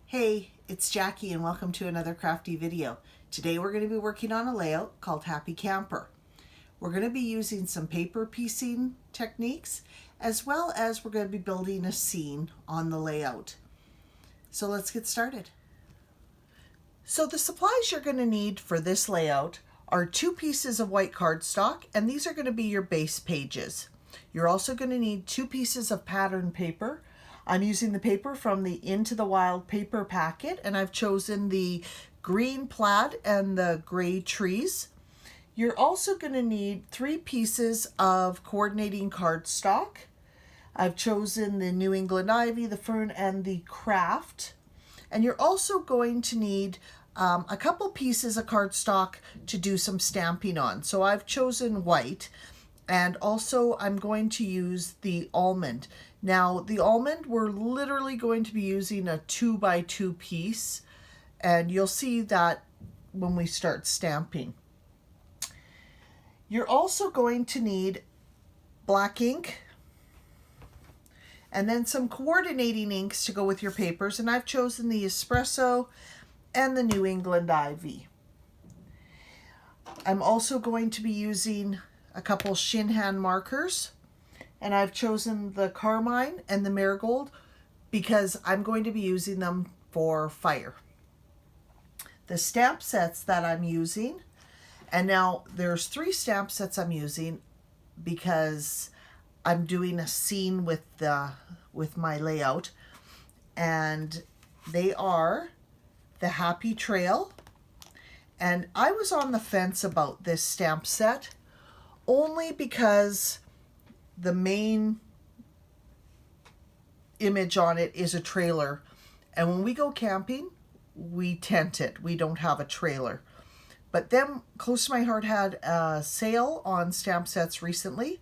Hey, it's Jackie and welcome to another crafty video. Today we're going to be working on a layout called Happy Camper. We're going to be using some paper piecing techniques as well as we're going to be building a scene on the layout. So let's get started. So the supplies you're going to need for this layout are 2 pieces of white cardstock, and these are going to be your base pages. You're also going to need 2 pieces of pattern paper. I'm using the paper from the Into the Wild paper packet, and I've chosen the green plaid and the gray trees. You're also going to need 3 pieces of coordinating cardstock. I've chosen the New England Ivy, the Fern, and the Craft. And you're also going to need a couple pieces of cardstock to do some stamping on. So I've chosen white, and also I'm going to use the almond. Now the almond, we're literally going to be using a 2x2 piece, and you'll see that when we start stamping. You're also going to need black ink and then some coordinating inks to go with your papers, and I've chosen the Espresso and the New England Ivy. I'm also going to be using a couple shin hand markers, and I've chosen the Carmine and the Marigold because I'm going to be using them for fire. The stamp sets that I'm using, and now there's 3 stamp sets I'm using because I'm doing a scene with my layout, and they are the Happy Trail. And I was on the fence about this stamp set only because the main image on it is a trailer, and when we go camping we tent it. We don't have a trailer. But then Close to My Heart had a sale on stamp sets recently,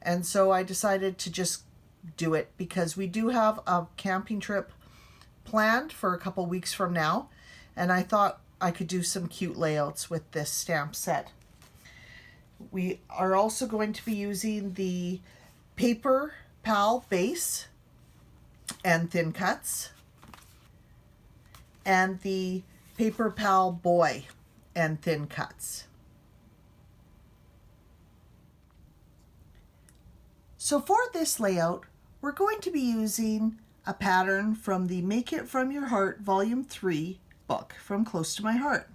and so I decided to just do it because we do have a camping trip planned for a couple weeks from now, and I thought I could do some cute layouts with this stamp set. We are also going to be using the Paper Pal base and thin cuts, and the Paper Pal boy and thin cuts. So for this layout, we're going to be using a pattern from the Make It From Your Heart Volume 3 book from Close to My Heart.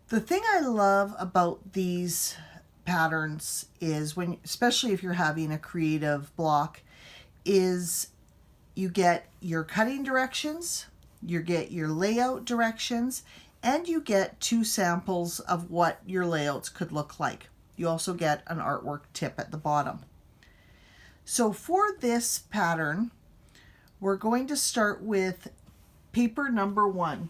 The thing I love about these patterns is especially if you're having a creative block, is you get your cutting directions, you get your layout directions, and you get 2 samples of what your layouts could look like. You also get an artwork tip at the bottom. So for this pattern, we're going to start with paper number 1,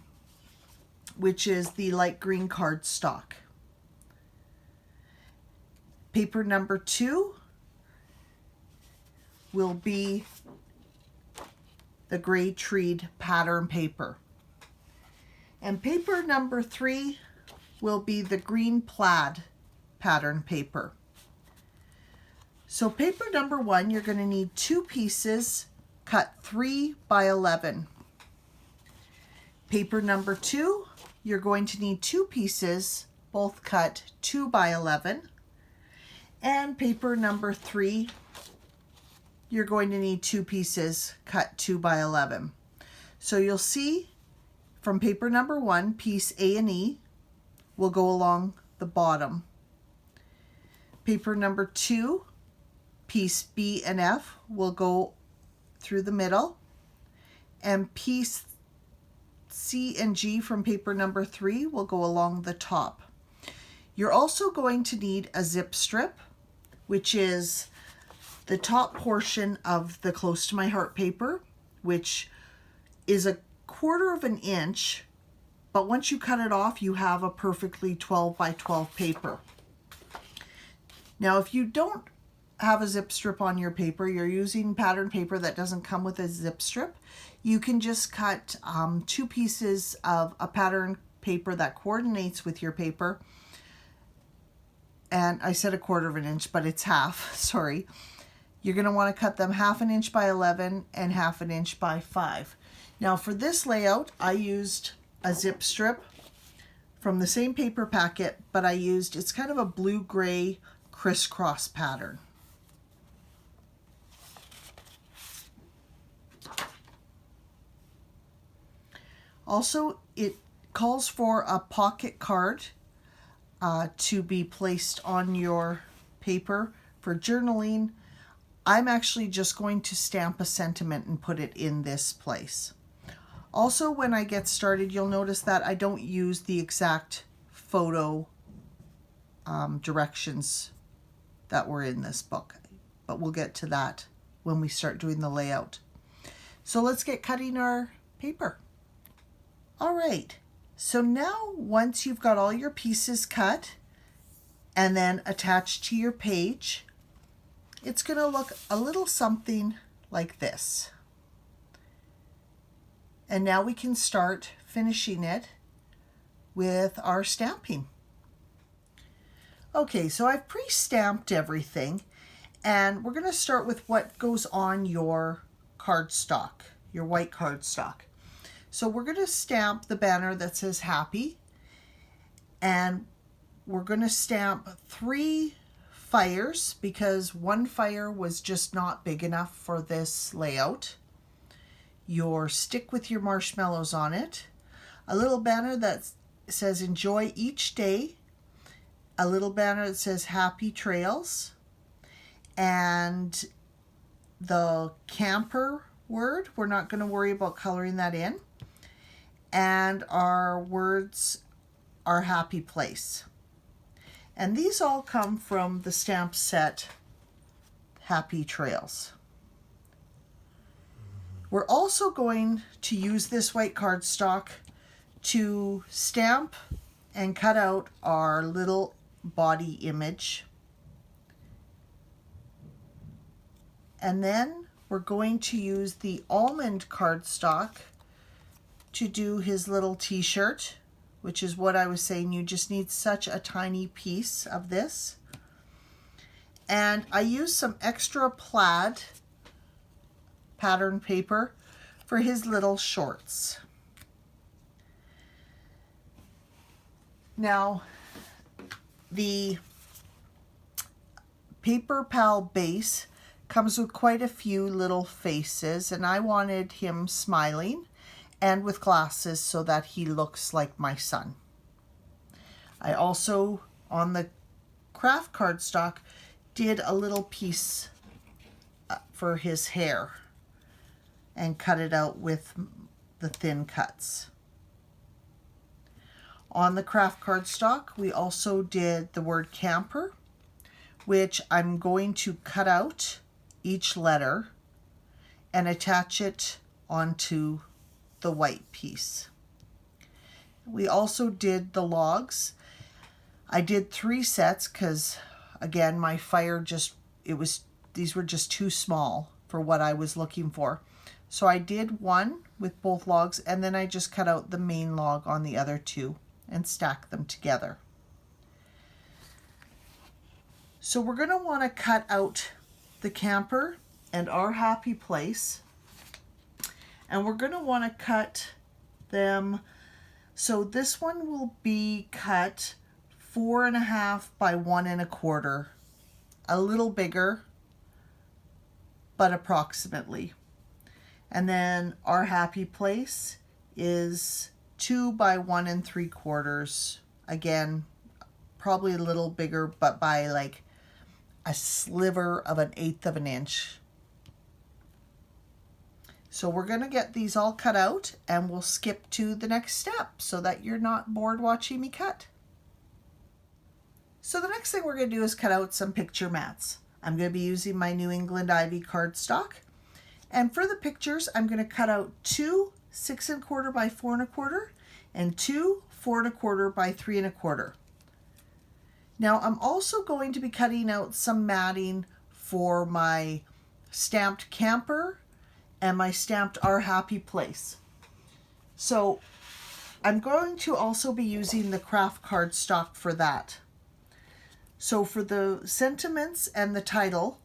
which is the light green cardstock. Paper number 2 will be the gray treed pattern paper. And paper number 3 will be the green plaid pattern paper. So paper number 1, you're going to need 2 pieces cut 3 by 11. Paper number 2, you're going to need 2 pieces, both cut 2 by 11. And paper number 3, you're going to need 2 pieces cut 2 by 11. So you'll see from paper number 1, piece A and E will go along the bottom. Paper number 2, piece B and F will go through the middle, and piece C and G from paper number 3 will go along the top. You're also going to need a zip strip, which is the top portion of the Close to My Heart paper, which is a 1/4 of an inch, but once you cut it off, you have a perfectly 12 by 12 paper. Now, if you don't have a zip strip on your paper, you're using pattern paper that doesn't come with a zip strip, you can just cut 2 pieces of a pattern paper that coordinates with your paper. And I said a 1/4 of an inch, but it's half, sorry. You're going to want to cut them 1/2 inch by 11 and 1/2 inch by 5. Now for this layout, I used a zip strip from the same paper packet, but it's kind of a blue-gray crisscross pattern. Also, it calls for a pocket card to be placed on your paper for journaling. I'm actually just going to stamp a sentiment and put it in this place. Also, when I get started, you'll notice that I don't use the exact photo directions that were in this book, but we'll get to that when we start doing the layout. So let's get cutting our paper. All right, so now once you've got all your pieces cut and then attached to your page, it's going to look a little something like this. And now we can start finishing it with our stamping. Okay, so I've pre-stamped everything, and we're going to start with what goes on your cardstock, your white cardstock. So we're going to stamp the banner that says happy, and we're going to stamp 3 fires because 1 fire was just not big enough for this layout. Your stick with your marshmallows on it, a little banner that says enjoy each day, a little banner that says happy trails, and the camper word, we're not going to worry about coloring that in, and our words are happy place. And these all come from the stamp set Happy Trails. We're also going to use this white cardstock to stamp and cut out our little body image. And then we're going to use the almond cardstock to do his little t-shirt, which is what I was saying, you just need such a tiny piece of this. And I used some extra plaid pattern paper for his little shorts. Now, the Paper Pal base comes with quite a few little faces, and I wanted him smiling and with glasses so that he looks like my son. I also, on the craft cardstock, did a little piece for his hair and cut it out with the thin cuts. On the craft cardstock, we also did the word camper, which I'm going to cut out each letter and attach it onto the white piece. We also did the logs. I did 3 sets because, again, my fire these were just too small for what I was looking for. So I did 1 with both logs, and then I just cut out the main log on the other 2 and stack them together. So we're going to want to cut out the camper and our happy place, and we're going to want to cut them. So this one will be cut 4.5 by 1 1/4, a little bigger, but approximately. And then our happy place is 2 by 1 3/4. Again, probably a little bigger, but by like a sliver of 1/8 of an inch. So we're going to get these all cut out, and we'll skip to the next step so that you're not bored watching me cut. So the next thing we're going to do is cut out some picture mats. I'm going to be using my New England Ivy cardstock. And for the pictures, I'm going to cut out 2 6 1/4 by 4 1/4 and 2 4 1/4 by 3 1/4. Now I'm also going to be cutting out some matting for my stamped camper and my stamped Our Happy Place. So I'm going to also be using the craft cardstock for that. So for the sentiments and the title,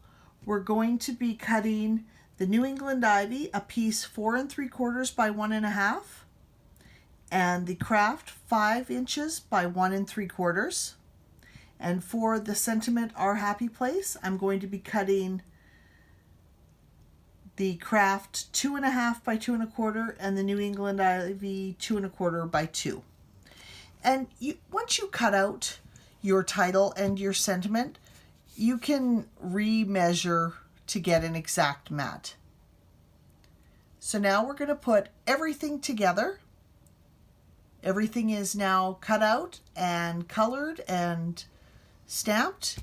we're going to be cutting the New England Ivy, a piece 4 3/4 by 1 1/2, and the Craft 5 inches by 1 3/4. And for the Sentiment Our Happy Place, I'm going to be cutting the Craft 2 1/2 by 2 1/4 and the New England Ivy 2 1/4 by 2. And once you cut out your title and your sentiment, you can remeasure to get an exact mat. So now we're going to put everything together. Everything is now cut out and colored and stamped,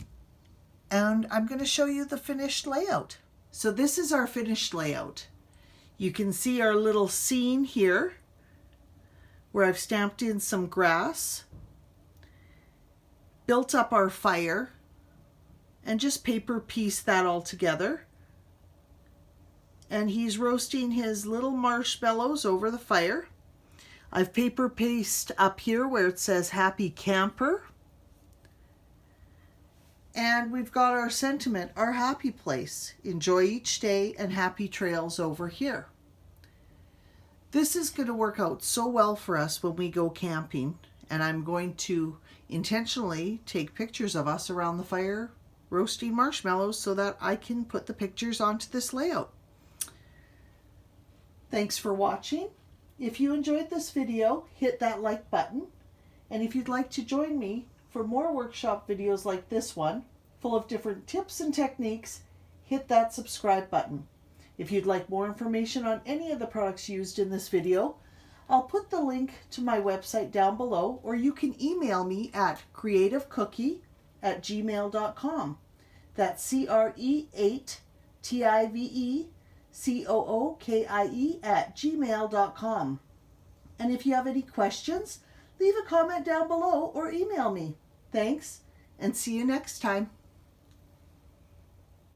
and I'm going to show you the finished layout. So this is our finished layout. You can see our little scene here where I've stamped in some grass, built up our fire, and just paper pieced that all together. And he's roasting his little marshmallows over the fire. I've paper pieced up here where it says Happy Camper. And we've got our sentiment, Our Happy Place. Enjoy each day and happy trails over here. This is going to work out so well for us when we go camping, and I'm going to intentionally take pictures of us around the fire roasting marshmallows so that I can put the pictures onto this layout. Thanks for watching. If you enjoyed this video, hit that like button. And if you'd like to join me for more workshop videos like this one, full of different tips and techniques, hit that subscribe button. If you'd like more information on any of the products used in this video, I'll put the link to my website down below, or you can email me at creativecookie@gmail.com. That's CREATIVECOOKIE@gmail.com. And if you have any questions, leave a comment down below or email me. Thanks, and see you next time.